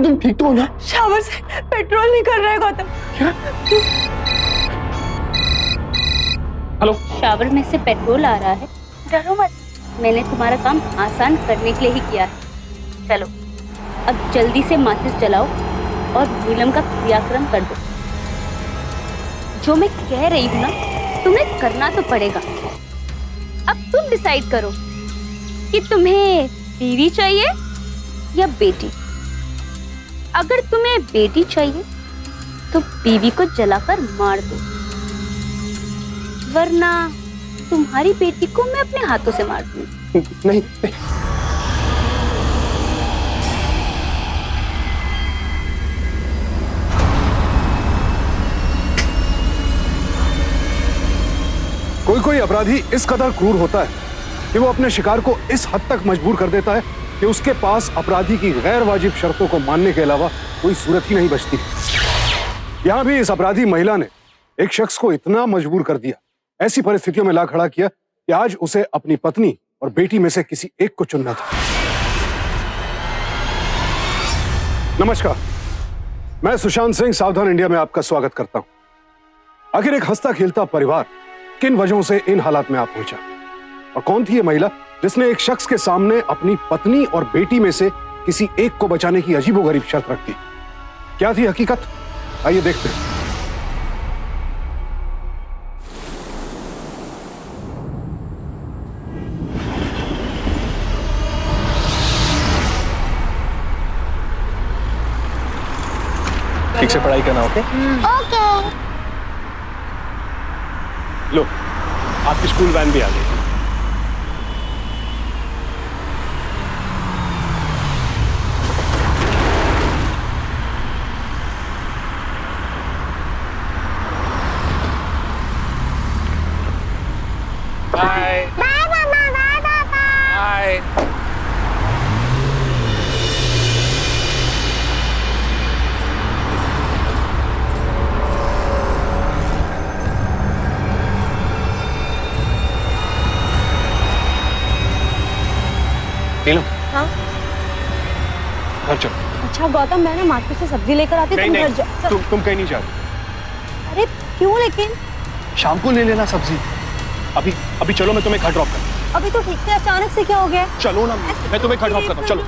तुम ठीक तो हो ना? शावर से पेट्रोल निकल रहा है गौतम। क्या? हेलो, शावर में से पेट्रोल आ रहा है। डरो मत, मैंने तुम्हारा काम आसान करने के लिए ही किया है। चलो अब जल्दी से माचिस जलाओ और नीलम का क्रियाक्रम कर दो। जो मैं कह रही हूँ ना, तुम्हें करना तो पड़ेगा। अब तुम डिसाइड करो कि तुम्हें बीवी चाहिए या बेटी। अगर तुम्हें बेटी चाहिए तो बीवी को जलाकर मार दो, वरना तुम्हारी बेटी को मैं अपने हाथों से मार दूंगी। नहीं, नहीं। कोई अपराधी इस कदर क्रूर होता है कि वो अपने शिकार को इस हद तक मजबूर कर देता है कि उसके पास अपराधी की गैर वाजिब शर्तों को मानने के अलावा कोई सूरत ही नहीं बचती। यहां भी इस अपराधी महिला ने एक शख्स को इतना मजबूर कर दिया, ऐसी परिस्थितियों में ला खड़ा किया कि आज उसे अपनी पत्नी और बेटी में से किसी एक को चुनना था। नमस्कार, मैं सुशांत सिंह सावधान इंडिया में आपका स्वागत करता हूं। आखिर एक हंसता खेलता परिवार किन वजहों से इन हालात में आ पहुंचा, और कौन थी ये महिला जिसने एक शख्स के सामने अपनी पत्नी और बेटी में से किसी एक को बचाने की अजीबोगरीब शर्त रख दी? क्या थी हकीकत, आइए देखते हैं। ठीक से पढ़ाई करना, ओके? ओके। लो, आपकी स्कूल वैन भी आ गई। बाय बाय मामा, बाय पापा। बाय। नीलम, हाँ? घर चलो। अच्छा गौतम, मैं ना मार्केट से सब्जी लेकर आती, नहीं तुम नहीं, घर जा। तुम कहीं नहीं जा रही। अरे क्यों लेकिन? शाम को ले लेना सब्जी। अभी चलो, मैं तुम्हें घर ड्रॉप करता अभी तो ठीक से, अचानक से क्या हो गया? हूँ। चलो ना, मैं तुम्हें घर ड्रॉप करता हूँ, चलो।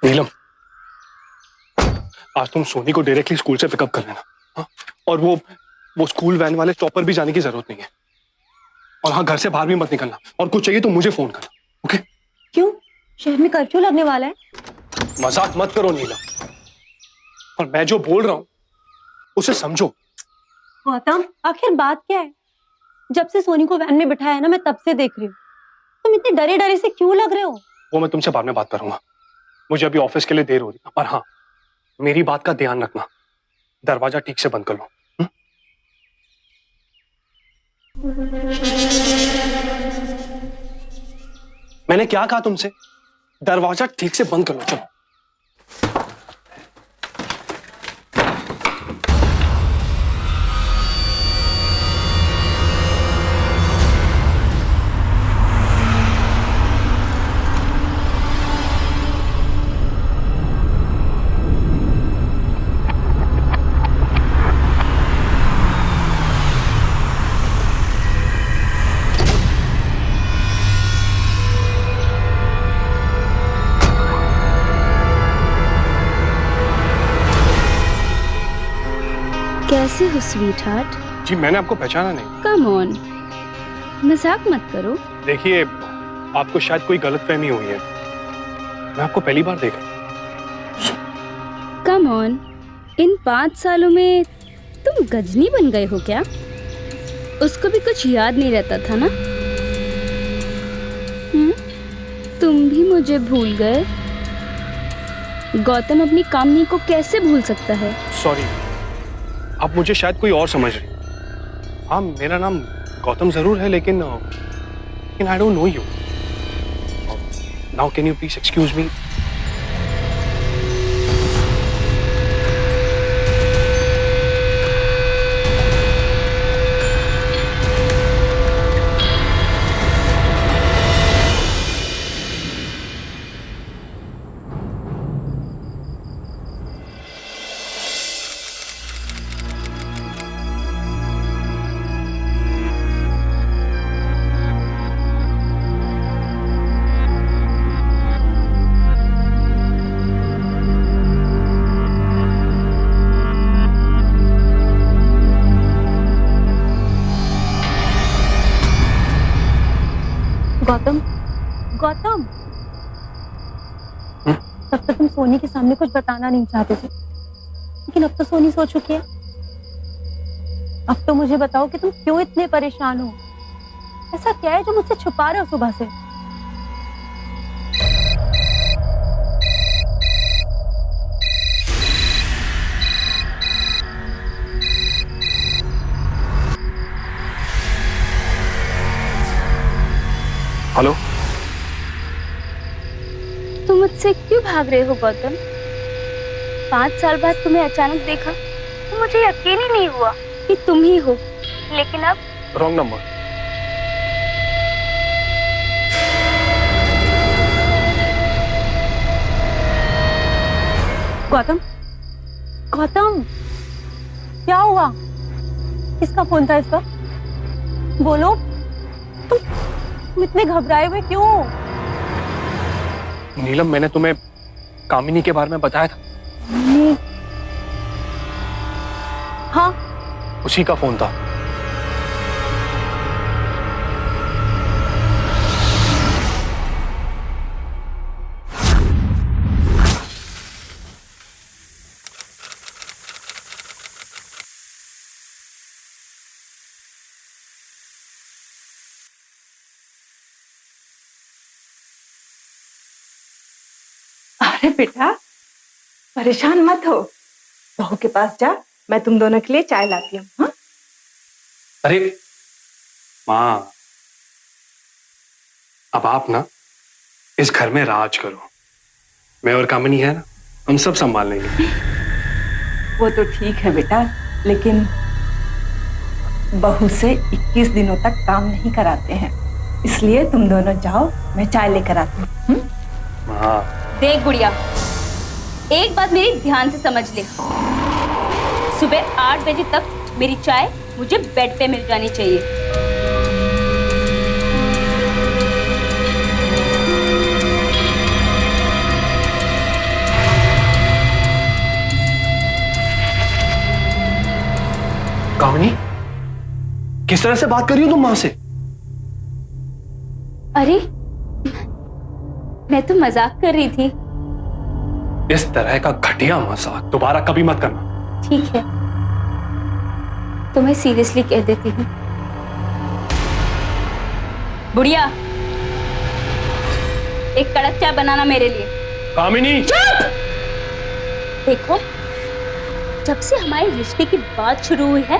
नीलम, आज तुम सोनी को डायरेक्टली स्कूल से पिकअप कर लेना, हाँ? और वो स्कूल वैन वाले स्टॉप पर भी जाने की जरूरत नहीं है। और हाँ, घर से बाहर भी मत निकलना, और कुछ चाहिए तो मुझे फोन करना, ओके? क्यों, शहर में कर्फ्यू लगने वाला है? मजाक मत करो नीलम, और मैं जो बोल रहा हूं उसे समझो। गौतम, आखिर बात क्या है? जब से सोनी को वैन में बिठाया है ना, मैं तब से देख रही हूँ, तुम इतने डरे डरे से क्यों लग रहे हो? वो मैं तुमसे बाद में बात करूंगा, मुझे अभी ऑफिस के लिए देर हो रही है। और हाँ, मेरी बात का ध्यान रखना, दरवाजा ठीक से बंद कर लो। मैंने क्या कहा तुमसे? दरवाजा ठीक से बंद कर लो, चलो। कैसे हो स्वीट हार्ट? जी, मैंने आपको पहचाना नहीं। कम ऑन, मजाक मत करो। देखिए, आपको शायद कोई गलतफहमी हुई है। मैं आपको पहली बार देख रहा कम ऑन, इन 5 सालों में तुम गजनी बन गए हो क्या? उसको भी कुछ याद नहीं रहता था ना? तुम भी मुझे भूल गए। गौतम अपनी कामनी को कैसे भूल सकता है? सॉरी, आप मुझे शायद कोई और समझ रही। हाँ, मेरा नाम गौतम जरूर है, लेकिन I don't know you. Now can you please excuse me? Gautam, Gautam, तब तक तुम सोनी के सामने कुछ बताना नहीं चाहते थे, लेकिन अब तो सोनी सो चुकी है। अब तो मुझे बताओ कि तुम क्यों इतने परेशान हो? ऐसा क्या है जो मुझसे छुपा रहे हो सुबह से? हेलो, तुम मुझसे क्यों भाग रहे हो गौतम? 5 साल बाद तुम्हें अचानक देखा तो मुझे यकीन ही नहीं हुआ कि तुम ही हो। लेकिन अब रॉन्ग नंबर। गौतम, गौतम, क्या हुआ? किसका फोन था इस वक्त? बोलो, तुम इतने घबराए हुए क्यों? नीलम, मैंने तुम्हें कामिनी के बारे में बताया था। हाँ, उसी का फोन था। अरे बेटा, परेशान मत हो। बहू के पास जा, मैं तुम दोनों के लिए चाय लाती हूँ। हाँ? अरे माँ, अब आप ना इस घर में राज करो। मैं और कामिनी है ना, हम सब संभाल लेंगे। वो तो ठीक है बेटा, लेकिन बहू से 21 दिनों तक काम नहीं कराते हैं, इसलिए तुम दोनों जाओ, मैं चाय लेकर आती हूँ। माँ, देख गुड़िया, एक बात मेरी ध्यान से समझ ले। सुबह 8 बजे तक मेरी चाय मुझे बेड पे मिल जानी चाहिए। कामिनी, किस तरह से बात कर रही हो तुम माँ से? अरे, मैं तो मजाक कर रही थी। इस तरह का घटिया मजाक दोबारा कभी मत करना। ठीक है, तो मैं सीरियसली कह देती हूँ। बुढ़िया, एक कड़क चाय बनाना मेरे लिए। कामिनी, देखो, जब से हमारे रिश्ते की बात शुरू हुई है,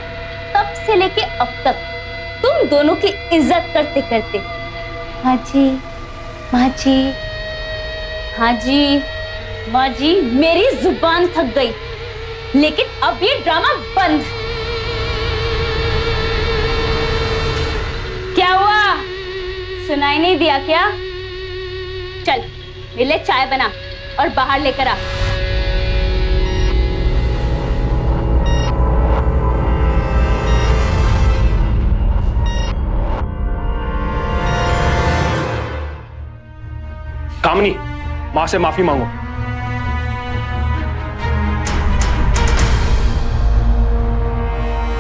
तब से लेके अब तक तुम दोनों की इज्जत करते करते हाँ जी, माँ जी, हाँ जी, माँ जी, मेरी जुबान थक गई। लेकिन अब ये ड्रामा बंद। क्या हुआ? सुनाई नहीं दिया क्या? चल, मेरे लिए चाय बना और बाहर लेकर आ। कामिनी, माँ से माफी मांगो।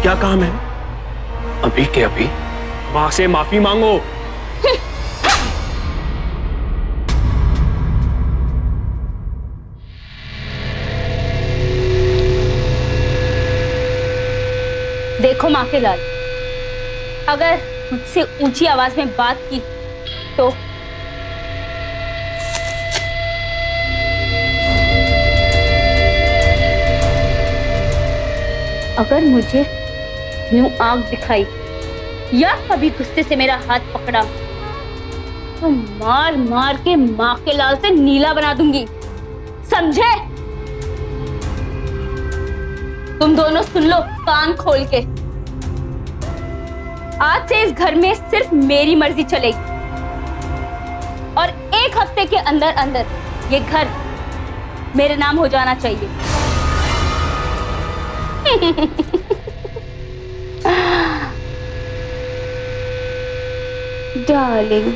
क्या काम है? अभी के अभी माँ से माफी मांगो। देखो माँ के लाल, अगर मुझसे ऊंची आवाज में बात की तो अगर मुझे यूं आंख दिखाई या कभी गुस्से से मेरा हाथ पकड़ा तो मार मार के माँ के लाल से नीला बना दूंगी, समझे? तुम दोनों सुन लो कान खोल के। आज से इस घर में सिर्फ मेरी मर्जी चलेगी और 1 हफ्ते के अंदर अंदर ये घर मेरे नाम हो जाना चाहिए। डार्लिंग,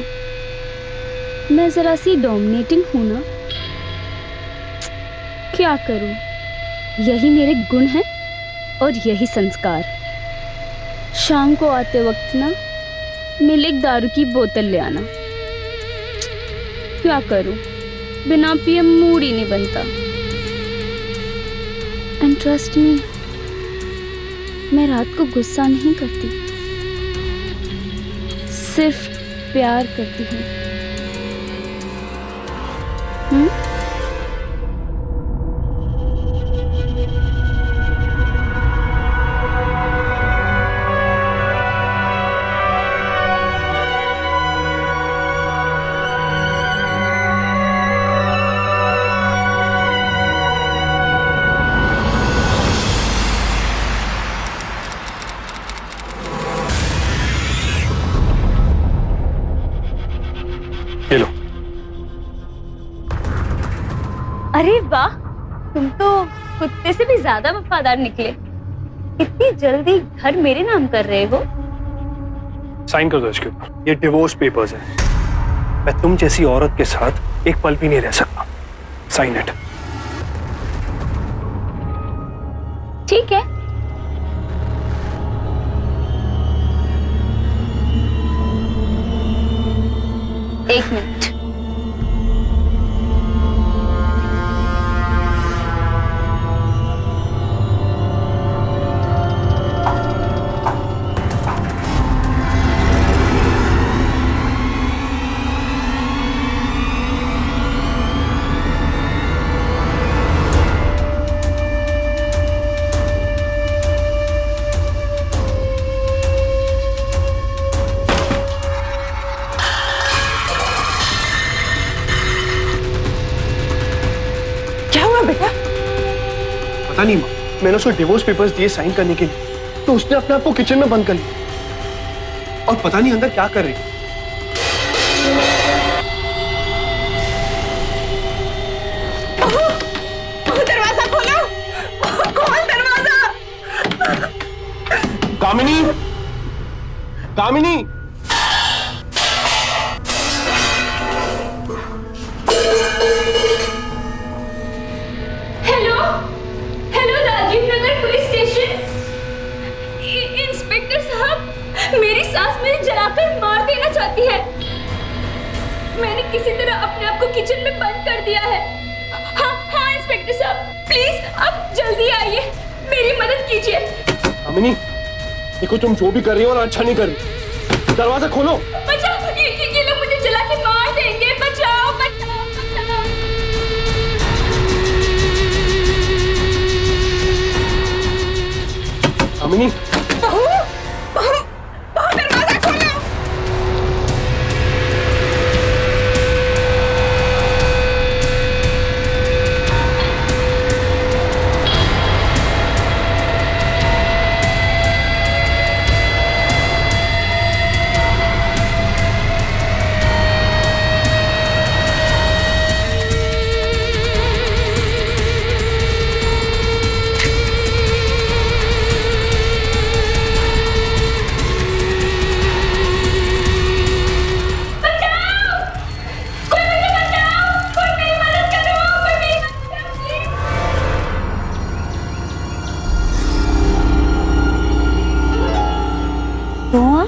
मैं जरा सी डोमिनेटिंग हूं ना, क्या करूं, यही मेरे गुण हैं और यही संस्कार। शाम को आते वक्त ना मिले एक दारू की बोतल ले आना। क्या करूं, बिना पिए मूड ही नहीं बनता। एंड ट्रस्ट मी, मैं रात को गुस्सा नहीं करती, सिर्फ प्यार करती हूँ। ये लो। अरे वाह, तुम तो कुत्ते से भी ज्यादा वफादार निकले। इतनी जल्दी घर मेरे नाम कर रहे हो? साइन कर दो इसके ऊपर। ये डिवोर्स पेपर्स हैं। मैं तुम जैसी औरत के साथ एक पल भी नहीं रह सकता। Sign it. ठीक है। एक मिनट। पता नहीं माँ, मैंने उसको डिवोर्स पेपर्स दिए साइन करने के लिए, तो उसने अपने आप को किचन में बंद कर लिया और पता नहीं अंदर क्या कर रही। दरवाजा खोलो, खोल दरवाजा। कामिनी, कामिनी। मेरी सास मुझे जलाकर मार देना चाहती है। मैंने किसी तरह अपने आप को किचन में बंद कर दिया है। हाँ इंस्पेक्टर साहब, प्लीज आप जल्दी आइए, मेरी मदद कीजिए। अमिनी, देखो तुम जो भी कर रही हो ना अच्छा नहीं कर रही। दरवाजा खोलो। बचाओ, ये लोग मुझे जला के मार देंगे। बचाओ बचाओ बचाओ। अमिनी, धुआं?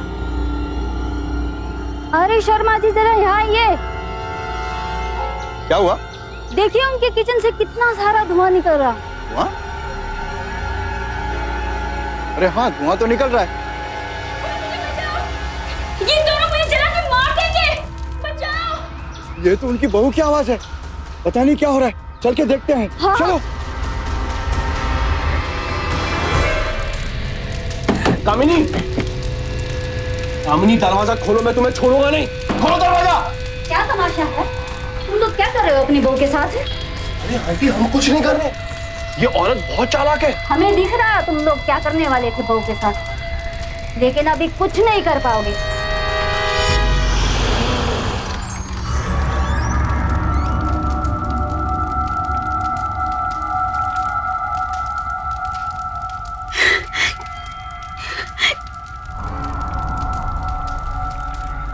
अरे शर्मा जी जरा यहाँ आइए। क्या हुआ? देखिए उनके किचन से कितना सारा धुआं निकल रहा। हुआ? अरे हाँ, धुआं तो निकल रहा है। ये दोनों मुझे जला के मार देंगे, बचाओ। ये तो उनकी बहू की आवाज है। पता नहीं क्या हो रहा है, चल के देखते हैं। हाँ। चलो। कामिनी, कामिनी दरवाजा खोलो, मैं तुम्हें छोड़ूंगा नहीं। खोलो दरवाजा। क्या तमाशा है? तुम लोग क्या कर रहे हो अपनी बहू के साथ? अरे आंटी, हम कुछ नहीं कर रहे। ये औरत बहुत चालाक है। हमें दिख रहा है तुम लोग क्या करने वाले थे बहू के साथ, लेकिन अभी कुछ नहीं कर पाओगे।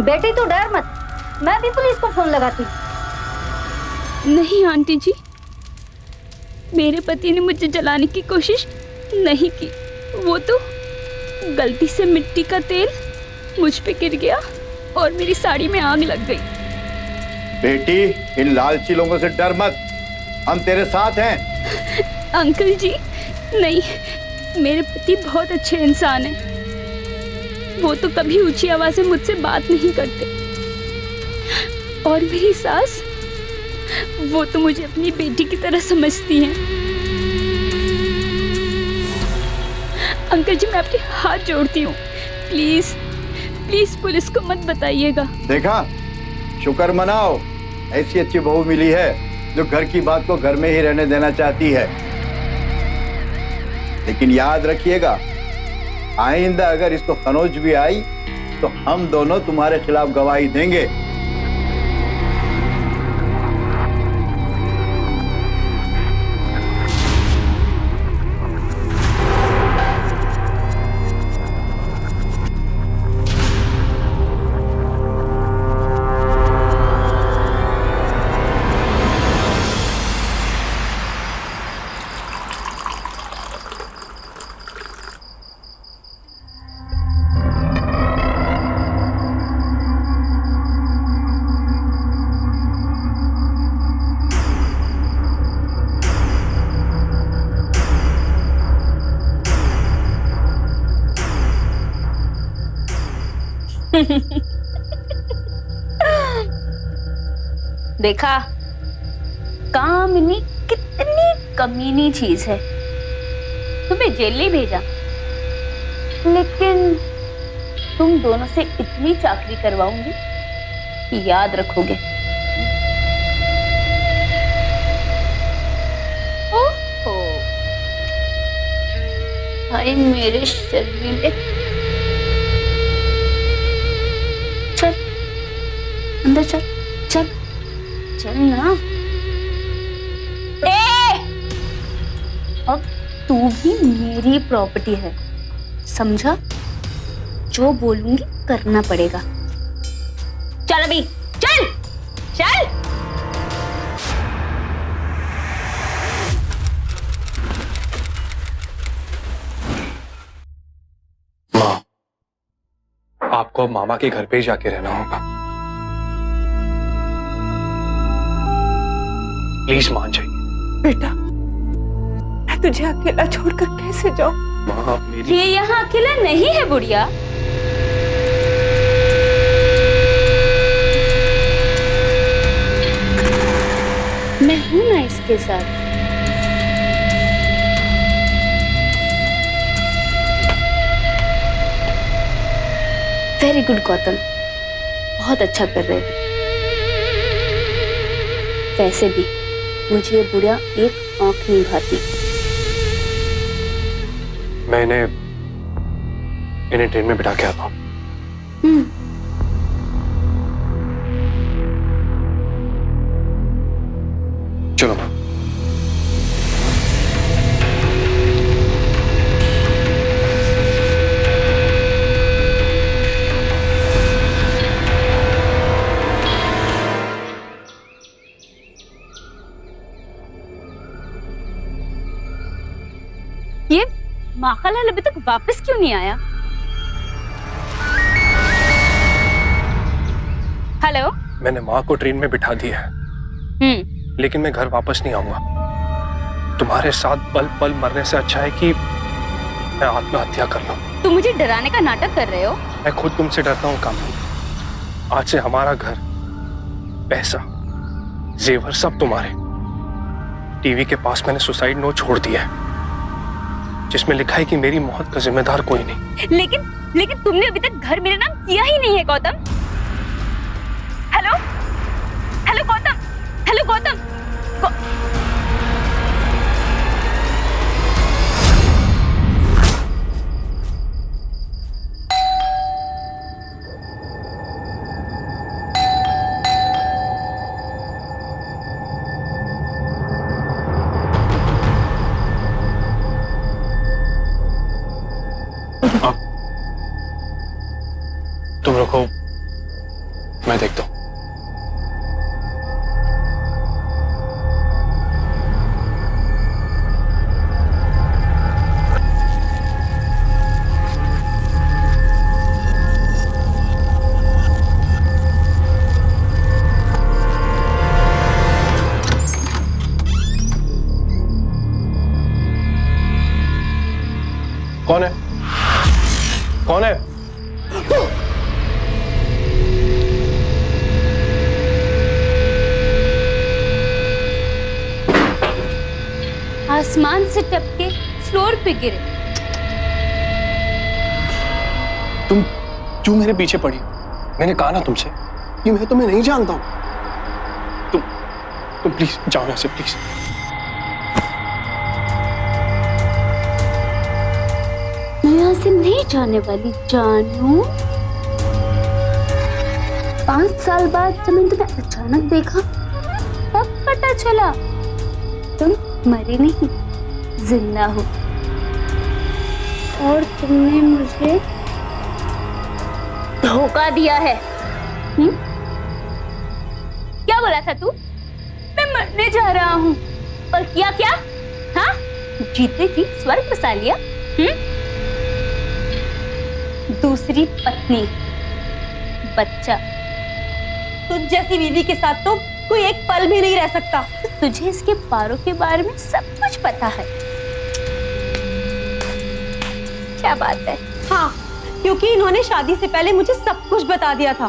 बेटी तू डर मत, मैं भी पुलिस को फोन लगाती। नहीं आंटी जी, मेरे पति ने मुझे जलाने की कोशिश नहीं की। वो तो गलती से मिट्टी का तेल मुझ पे गिर गया और मेरी साड़ी में आग लग गई। बेटी, इन लालची लोगों से डर मत, हम तेरे साथ हैं। अंकल जी नहीं, मेरे पति बहुत अच्छे इंसान हैं। वो तो कभी ऊंची आवाज में मुझसे बात नहीं करते। और मेरी सास, वो तो मुझे अपनी बेटी की तरह समझती हैं। अंकल जी, मैं आपके हाथ जोड़ती हूँ, प्लीज प्लीज पुलिस को मत बताइएगा। देखा, शुक्र मनाओ, ऐसी अच्छी बहू मिली है जो घर की बात को घर में ही रहने देना चाहती है। लेकिन याद रखिएगा, आइंदा अगर इसको खनोज भी आई तो हम दोनों तुम्हारे खिलाफ गवाही देंगे। देखा, कामिनी कितनी कमीनी चीज है। तुम्हें जेल नहीं भेजा, लेकिन तुम दोनों से इतनी चाकरी करवाऊंगी कि याद रखोगे। ओहो, भाई मेरे शर्मीले। चल अंदर चल, चल चल ना। अब तू भी मेरी प्रॉपर्टी है, समझा? जो बोलूंगी करना पड़ेगा। चल अभी, चल चल। माँ, आपको अब मामा के घर पे ही जाके रहना होगा। प्लीज मान जाइए। बेटा, मैं तुझे अकेला छोड़कर कैसे जाऊं? माँ, आप मेरी। ये यहाँ अकेला नहीं है बुढ़िया। मैं हूं ना इसके साथ। वेरी गुड गौतम, बहुत अच्छा कर रहे हो। वैसे भी मुझे ये बुढ़िया एक आंख नहीं भाती। मैं इन्हें ट्रेन में बिठा के आता हूँ। चलो मैम। ये माखनलाल अभी तक वापस क्यों नहीं आया? हेलो। मैंने माँ को ट्रेन में बिठा दिया है, लेकिन मैं घर वापस नहीं आऊंगा। तुम्हारे साथ पल पल मरने से अच्छा है कि मैं आत्महत्या कर लूं। तुम मुझे डराने का नाटक कर रहे हो? मैं खुद तुमसे डरता हूँ कामिनी। आज से हमारा घर, पैसा, जेवर सब तुम्हारे। टीवी के पास मैंने सुसाइड नोट छोड़ दिया है जिसमें लिखा है कि मेरी मौत का जिम्मेदार कोई नहीं। लेकिन तुमने अभी तक घर मेरे नाम किया ही नहीं है Gautam. Hello hello Gautam, hello Gautam. तुम रुको, मैं देखता हूं। कौन है? कौन है? आसमान से टपके फ्लोर पे गिरे। तुम क्यों मेरे पीछे पड़ी हो? मैंने कहा ना तुमसे कि मैं तुम्हें नहीं जानता हूं। तुम प्लीज जाओ यहां से, प्लीज। मैं यहाँ से नहीं जाने वाली जानू। 5 साल बाद जब मैंने तुम्हें अचानक देखा तब पता चला तुम मरे नहीं, जिंदा हो। और तुमने मुझे धोखा दिया है। क्या बोला था तू? मैं मरने जा रहा हूँ, और किया क्या? हाँ, जीते जी स्वर्ग बसा लिया। दूसरी पत्नी, बच्चा। तुझ जैसी बीवी के साथ तो कोई एक पल भी नहीं रह सकता। तुझे इसके पारों के बारे में सब कुछ पता है। क्या बात है? हाँ, क्योंकि इन्होंने शादी से पहले मुझे सब कुछ बता दिया था।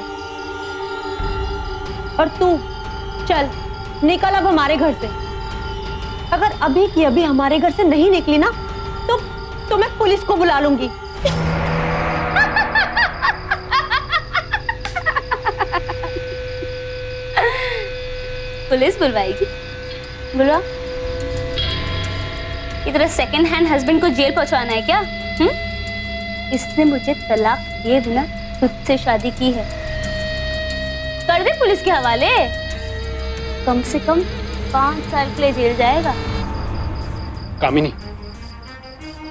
और तू चल निकल अब हमारे घर से। अगर अभी की अभी हमारे घर से नहीं निकली ना तो मैं पुलिस को बुला लूंगी। पुलिस बुलवाएगी? बुला। इधर सेकंड हैंड हस्बैंड को जेल पहुंचाना है क्या? इसने मुझे तलाक दिए बिना तुझसे शादी की है। कर दे पुलिस के हवाले। कम से कम 5 साल के लिए जेल जाएगा। कामिनी,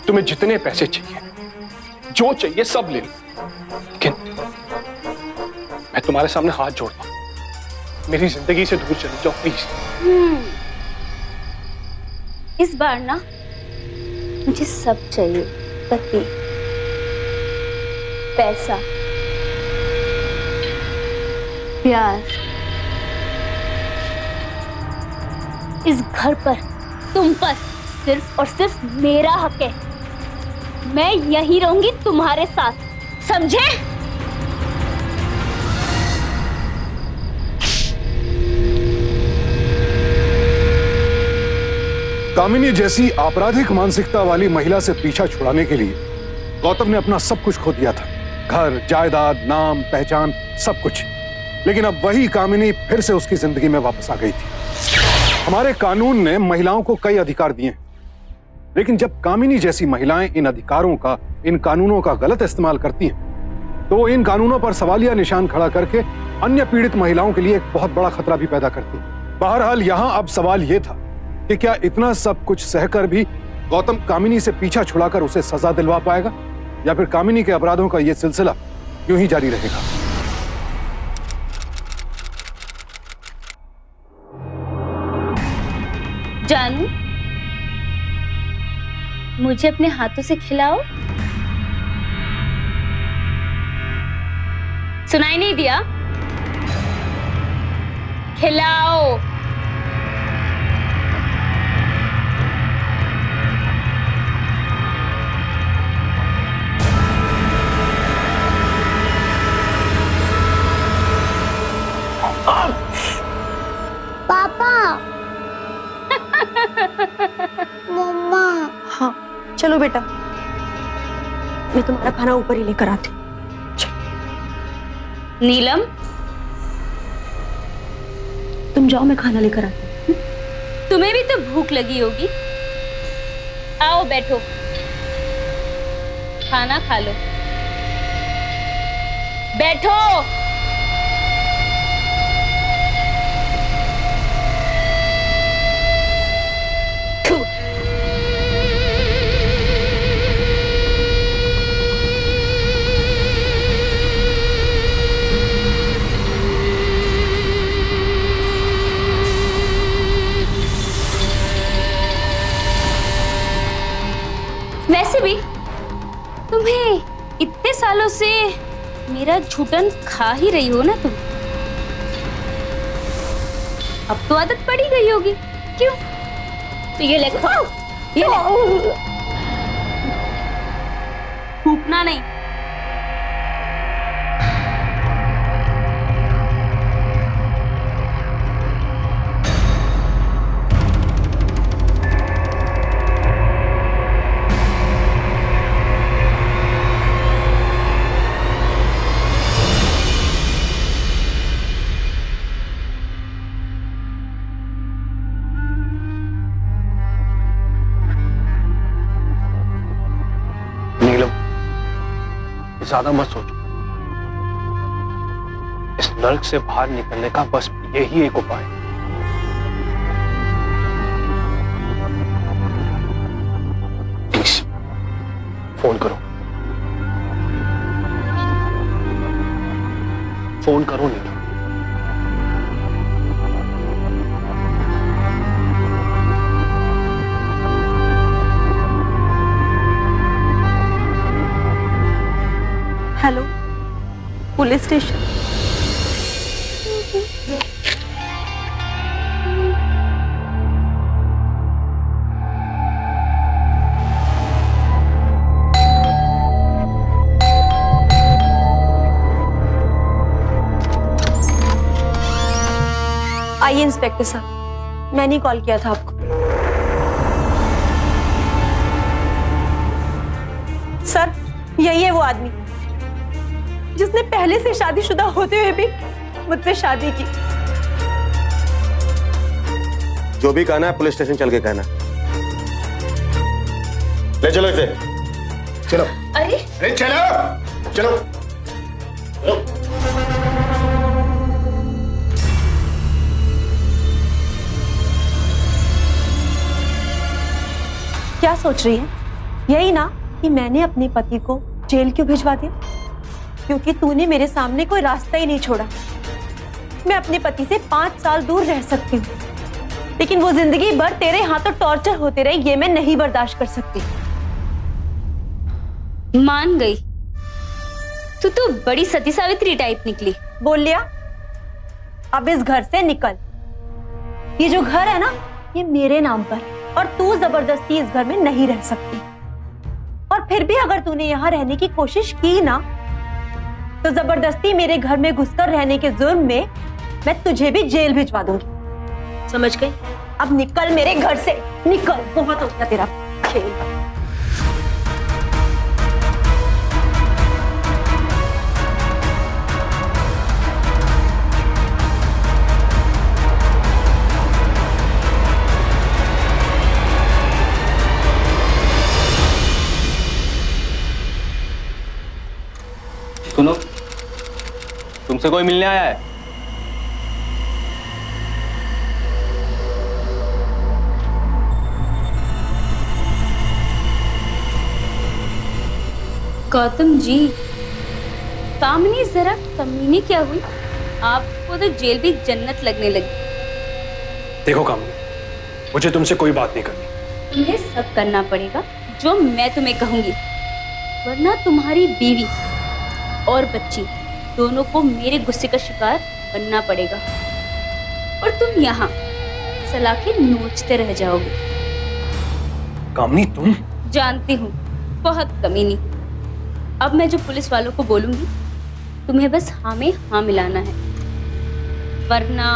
तुम्हें जितने पैसे चाहिए, जो चाहिए सब ले लो, लेकिन मैं तुम्हारे सामने हाथ जोड़ता हूं, मेरी जिंदगी से दूर चली जाओ प्लीज। इस बार ना मुझे सब चाहिए। पति, पैसा, प्यार। इस घर पर, तुम पर सिर्फ और सिर्फ मेरा हक है। मैं यहीं रहूंगी तुम्हारे साथ, समझे? कामिनी जैसी आपराधिक मानसिकता वाली महिला से पीछा छुड़ाने के लिए गौतम ने अपना सब कुछ खो दिया था। घर, जायदाद, नाम, पहचान, सब कुछ। लेकिन अब वही कामिनी फिर से उसकी जिंदगी में वापस आ गई थी। हमारे कानून ने महिलाओं को कई अधिकार दिए हैं, लेकिन जब कामिनी जैसी महिलाएं इन अधिकारों का, इन कानूनों का गलत इस्तेमाल करती हैं, तो वो इन कानूनों पर सवालिया निशान खड़ा करके अन्य पीड़ित महिलाओं के लिए एक बहुत बड़ा खतरा भी पैदा करती हैं। बहरहाल यहां अब सवाल यह था कि क्या इतना सब कुछ सहकर भी गौतम कामिनी से पीछा छुड़ाकर उसे सजा दिलवा पाएगा, या फिर कामिनी के अपराधों का यह सिलसिला यूं ही जारी रहेगा? जानू, मुझे अपने हाथों से खिलाओ। सुनाई नहीं दिया? खिलाओ। चलो बेटा, मैं तुम्हारा खाना ऊपर ही लेकर आती हूँ। नीलम, तुम जाओ, मैं खाना लेकर आती हूँ। तुम्हें भी तो भूख लगी होगी। आओ बैठो, खाना खा लो। बैठो। थू। वैसे भी तुम्हें इतने सालों से मेरा झूठन खा ही रही हो ना तुम। अब तो आदत पड़ी गई होगी, क्यों? तो ये ले, ये ले। फूकना नहीं। नीलम, ज्यादा मत सोचो। इस नर्क से बाहर निकलने का बस यही एक उपाय है। प्लीज फोन करो, फोन करो नीलम। Hello, police station. आइए इंस्पेक्टर साहब, मैंने ही कॉल किया था आपको। सर, यही है वो आदमी जिसने पहले से शादीशुदा होते हुए भी मुझसे शादी की। जो भी कहना है पुलिस स्टेशन चल के कहना। ले चलो इसे। चलो। अरे अरे चलो चलो। क्या सोच रही है? यही ना कि मैंने अपने पति को जेल क्यों भिजवा दिया? क्योंकि तूने मेरे सामने कोई रास्ता ही नहीं छोड़ा। मैं अपने पति से 5 साल दूर रह सकती हूँ, लेकिन वो जिंदगी भर तेरे हाथों टॉर्चर होते रहे, ये मैं नहीं बर्दाश्त कर सकती। मान गई, तू बड़ी सती सावित्री टाइप निकली। बोल लिया? अब इस घर से निकल। ये जो घर है ना, ये मेरे नाम पर, और तू जबरदस्ती इस घर में नहीं रह सकती। और फिर भी अगर तूने यहाँ रहने की कोशिश की ना, तो जबरदस्ती मेरे घर में घुसकर रहने के जुर्म में मैं तुझे भी जेल भिजवा दूंगी। समझ गई? अब निकल मेरे घर से, निकल। बहुत हो गया तेरा खेल। सुनो, तुमसे कोई मिलने आया है? गौतम जी, कामनी जरा कमीनी क्या हुई? आपको तो जेल भी जन्नत लगने लगी। देखो कामनी, मुझे तुमसे कोई बात नहीं करनी। तुम्हें सब करना पड़ेगा जो मैं तुम्हें कहूंगी, वरना तुम्हारी बीवी और बच्ची दोनों को मेरे गुस्से का शिकार बनना पड़ेगा, और तुम यहाँ सलाखें नोचते रह जाओगे। कामनी तुम? जानती हूँ, बहुत कमीनी। अब मैं जो पुलिस वालों को बोलूंगी, तुम्हें बस हाँ में हाँ मिलाना है, वरना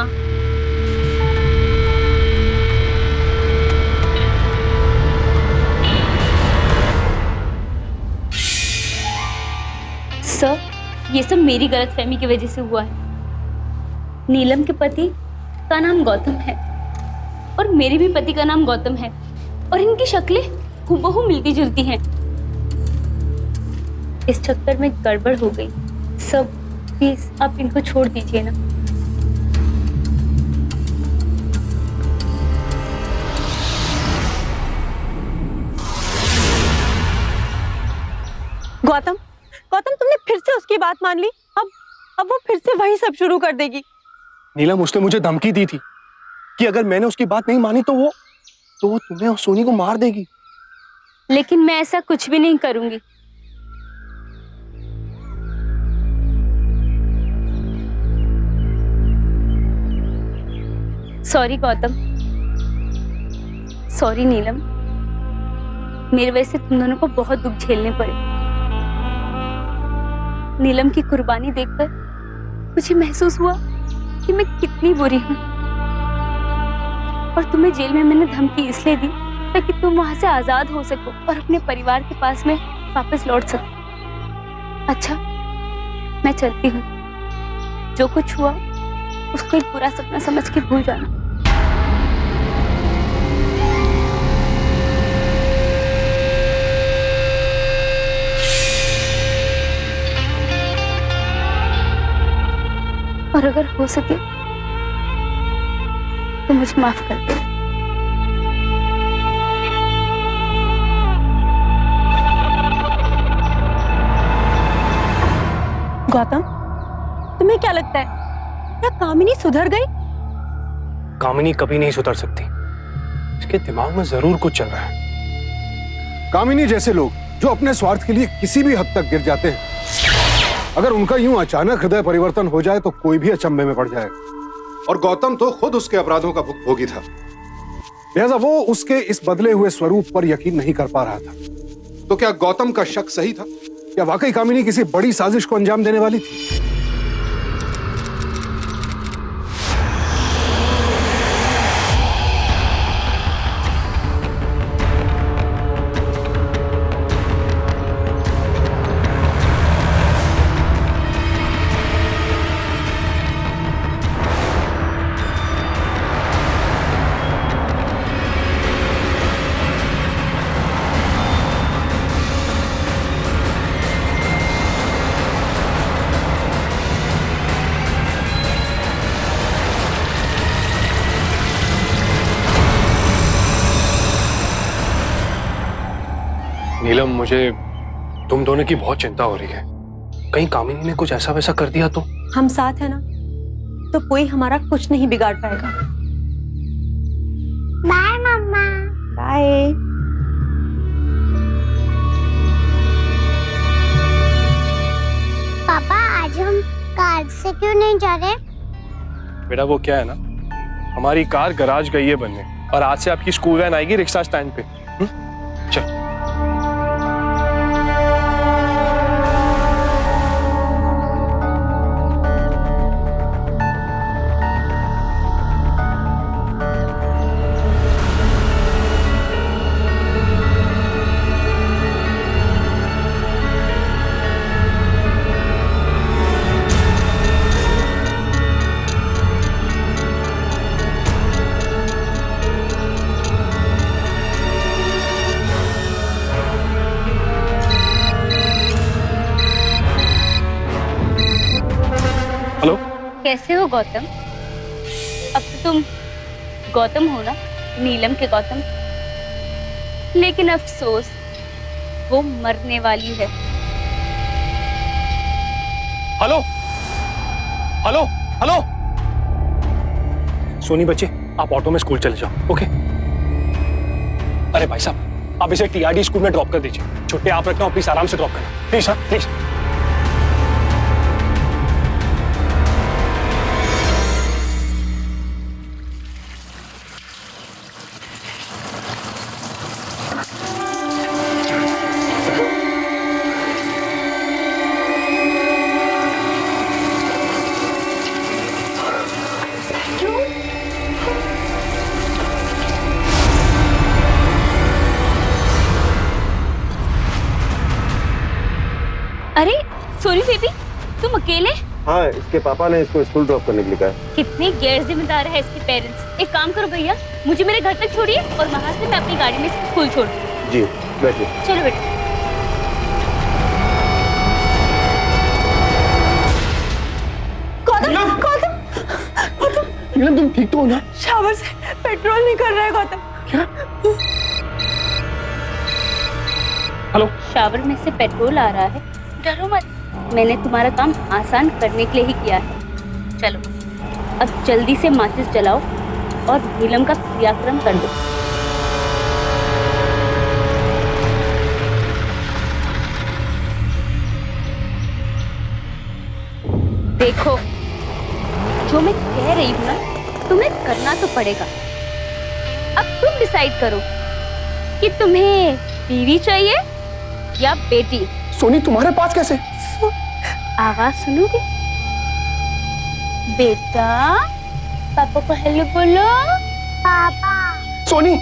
ये सब मेरी गलतफहमी की वजह से हुआ है। नीलम के पति का नाम गौतम है और मेरे भी पति का नाम गौतम है और इनकी शक्लें हूबहू मिलती जुलती हैं। इस चक्कर में गड़बड़ हो गई। सब प्लीज आप इनको छोड़ दीजिए ना। गौतम, गौतम तुमने फिर से उसकी बात मान ली। अब वो फिर से वही सब शुरू कर देगी। नीलम, उसने मुझे धमकी दी थी कि अगर मैंने उसकी बात नहीं मानी तो वो तुम्हें और सोनी को मार देगी। लेकिन मैं ऐसा कुछ भी नहीं करूंगी। सॉरी गौतम, सॉरी नीलम, मेरी वजह से तुम दोनों को बहुत दुख झेलने पड़े। नीलम की कुर्बानी देखकर मुझे महसूस हुआ कि मैं कितनी बुरी हूं। और तुम्हें जेल में मैंने धमकी इसलिए दी ताकि तुम वहां से आजाद हो सको और अपने परिवार के पास में वापस लौट सको। अच्छा, मैं चलती हूँ। जो कुछ हुआ उसको एक बुरा सपना समझ के भूल जाना। और अगर हो सके तो मुझे माफ कर दे। गौतम, तुम्हें क्या लगता है, क्या कामिनी सुधर गई? कामिनी कभी नहीं सुधर सकती। इसके दिमाग में जरूर कुछ चल रहा है। कामिनी जैसे लोग जो अपने स्वार्थ के लिए किसी भी हद तक गिर जाते हैं, अगर उनका यूं अचानक हृदय परिवर्तन हो जाए तो कोई भी अचंभे में पड़ जाएगा। और गौतम तो खुद उसके अपराधों का भुगतभोगी था, लिहाजा वो उसके इस बदले हुए स्वरूप पर यकीन नहीं कर पा रहा था। तो क्या गौतम का शक सही था? क्या वाकई कामिनी किसी बड़ी साजिश को अंजाम देने वाली थी? नीलम, मुझे तुम दोनों की बहुत चिंता हो रही है। कहीं कामिनी ने कुछ ऐसा वैसा कर दिया तो? हम साथ हैं ना, तो कोई हमारा कुछ नहीं बिगाड़ पाएगा। बाय मम्मा। बाय। पापा, आज हम कार से क्यों नहीं जा रहे? बेटा, वो क्या है ना, हमारी कार गराज गई है बनने और आज से आपकी स्कूल वैन आएगी रिक्शा स्टैंड पे। चल। हेलो, कैसे हो गौतम? अब तो तुम गौतम हो ना, नीलम के गौतम। लेकिन अफसोस, वो मरने वाली है। Hello, hello, hello. सोनी बच्चे, आप ऑटो में स्कूल चले जाओ, ओके? अरे भाई साहब, आप इसे टीआरडी स्कूल में ड्रॉप कर दीजिए। छुट्टी आप रखना, प्लीज आराम से ड्रॉप करना, प्लीज। हाँ, प्लीज। अरे सोनी बेबी, तुम अकेले? हाँ, इसके पापा ने इसको स्कूल ड्रॉप करने के लिए कहा। कितने गैर जिम्मेदार है इसके पेरेंट्स। एक काम करो भैया, मुझे मेरे घर तक छोड़िए और वहाँ से मैं अपनी गाड़ी में इसको स्कूल छोड़ दूँ। जी, बैठिए। चलो बेटा। नीलम तुम ठीक तो हो ना? शावर से पेट्रोल निकल रहा है गौतम। हेलो, शावर में से पेट्रोल आ रहा है, डरो मत, मैंने तुम्हारा काम आसान करने के लिए ही किया है। चलो अब जल्दी से माचिस जलाओ और नीलम का क्रियाक्रम कर दो। देखो, जो मैं कह रही हूँ ना, तुम्हें करना तो पड़ेगा। अब तुम डिसाइड करो कि तुम्हें बीवी चाहिए या बेटी। सोनी तुम्हारे पास कैसे? आवाज सुनोगे? बेटा, पापा को हेलो बोलो। पापा। सोनी।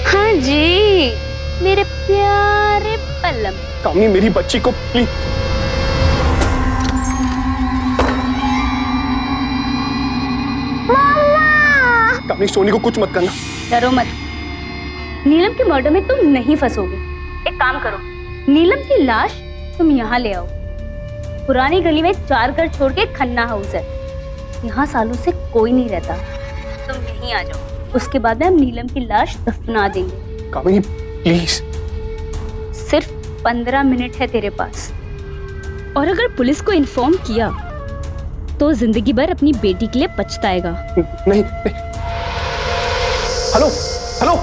हाँ जी, मेरे प्यारे पल्लम। कामनी, मेरी बच्ची को प्लीज। कामनी, सोनी को कुछ मत करना। डरो मत, नीलम के मर्डर में तुम नहीं फंसोगे। एक काम करो, नीलम की लाश तुम यहाँ ले आओ। पुरानी गली में 4 घर छोड़ के खन्ना हाउस है, यहाँ सालों से कोई नहीं रहता। तुम यहीं आ जाओ, उसके बाद में हम नीलम की लाश दफना देंगे। कामनी प्लीज। सिर्फ 15 मिनट है तेरे पास। और अगर पुलिस को इन्फॉर्म किया तो जिंदगी भर अपनी बेटी के लिए पछताएगा। नहीं, नहीं। Hello, hello.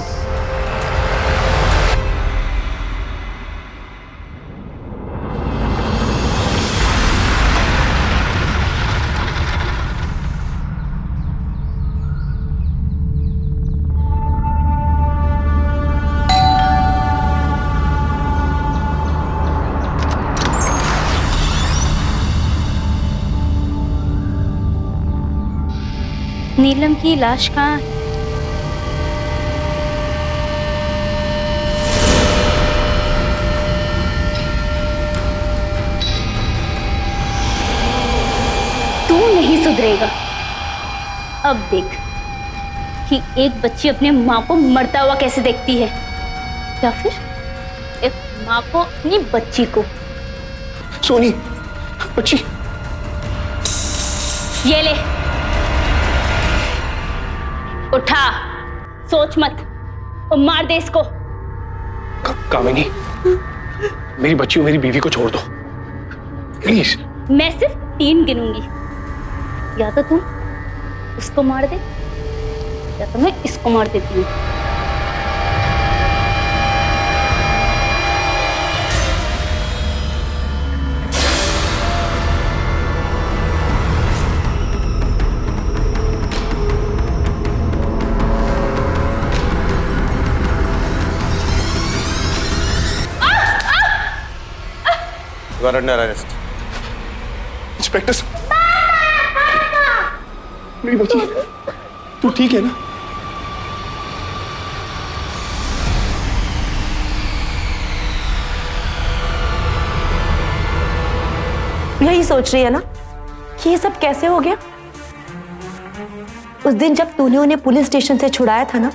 नीलम की लाश कहाँ है? तू नहीं सुधरेगा। अब देख कि एक बच्ची अपने माँ को मरता हुआ कैसे देखती है, या फिर एक माँ को अपनी बच्ची को। सोनी, बच्ची। ये ले, उठा, सोच मत और मार दे इसको। कामिनी, मेरी बच्ची और मेरी बीवी को छोड़ दो प्लीज। मैं सिर्फ 3 गिनूंगी, या तो तुम उसको मार दे या तो मैं इसको मार देती हूँ। You are under arrest. Inspector मेरी बच्ची, तू ठीक है ना? यही सोच रही है ना कि ये सब कैसे हो गया। उस दिन जब तूने उन्हें पुलिस स्टेशन से छुड़ाया था ना,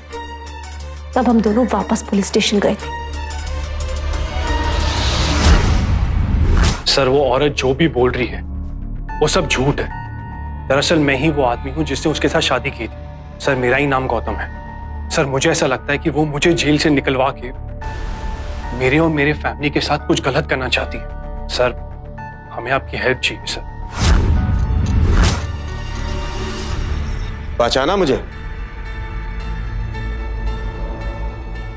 तब हम दोनों वापस पुलिस स्टेशन गए थे। सर, वो औरत जो भी बोल रही है वो सब झूठ है। दरअसल मैं ही वो आदमी हूं जिसने उसके साथ शादी की थी। सर, मेरा ही नाम गौतम है। सर, मुझे ऐसा लगता है कि वो मुझे जेल से निकलवा के मेरे और मेरे फैमिली के साथ कुछ गलत करना चाहती है। सर, हमें आपकी हेल्प चाहिए सर। पहचाना मुझे?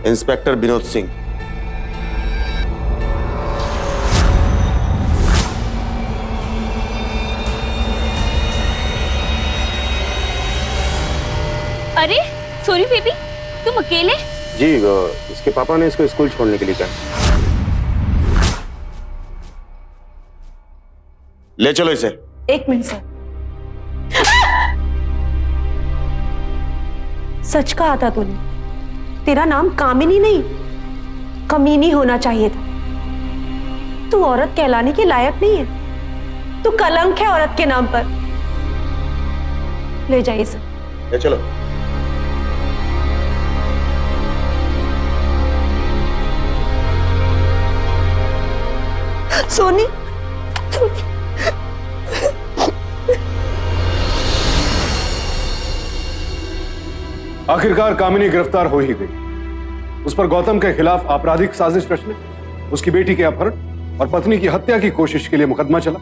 इंस्पेक्टर विनोद सिंह। अरे सॉरी बेबी, तुम अकेले? जी, इसके पापा ने इसको स्कूल छोड़ने के लिए कहा। ले चलो इसे। 1 मिनट सर। सच कहा था तूने। तेरा नाम कामिनी नहीं, कमीनी होना चाहिए था। तू औरत कहलाने के लायक नहीं है। तू कलंक है औरत के नाम पर। ले जाइए इसे। ये चलो। सोनी, आखिरकार कामिनी गिरफ्तार हो ही गई। उस पर गौतम के खिलाफ आपराधिक साजिश रचने, उसकी बेटी के अपहरण और पत्नी की हत्या की कोशिश के लिए मुकदमा चला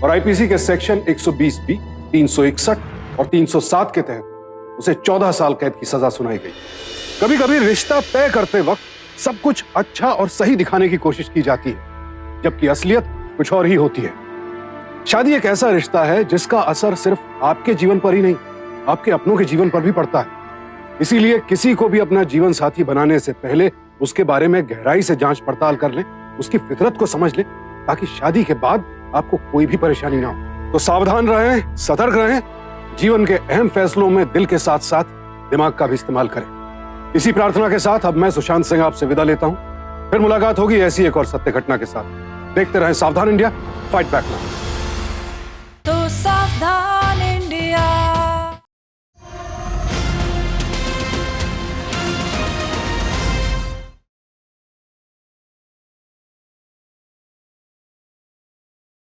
और आईपीसी के सेक्शन 120B, 361 और 307 के तहत उसे 14 साल कैद की सजा सुनाई गई। कभी कभी रिश्ता तय करते वक्त सब कुछ अच्छा और सही दिखाने की कोशिश की जाती है, जबकि असलियत कुछ और ही होती है। शादी एक ऐसा रिश्ता है जिसका असर सिर्फ आपके जीवन पर ही नहीं, आपके अपनों के जीवन पर भी पड़ता है। इसीलिए किसी को भी अपना जीवन साथी बनाने से पहले उसके बारे में गहराई से जांच पड़ताल कर लें, उसकी फितरत को समझ लें, ताकि शादी के बाद आपको कोई भी परेशानी ना हो। तो सावधान रहें, सतर्क रहें, जीवन के अहम फैसलों में दिल के साथ साथ दिमाग का भी इस्तेमाल करें। इसी प्रार्थना के साथ अब मैं सुशांत सिंह आपसे विदा लेता हूं। फिर मुलाकात होगी ऐसी एक और सत्य घटना के साथ। देखते रहें सावधान इंडिया, फाइट बैक नाउ। तो सावधान।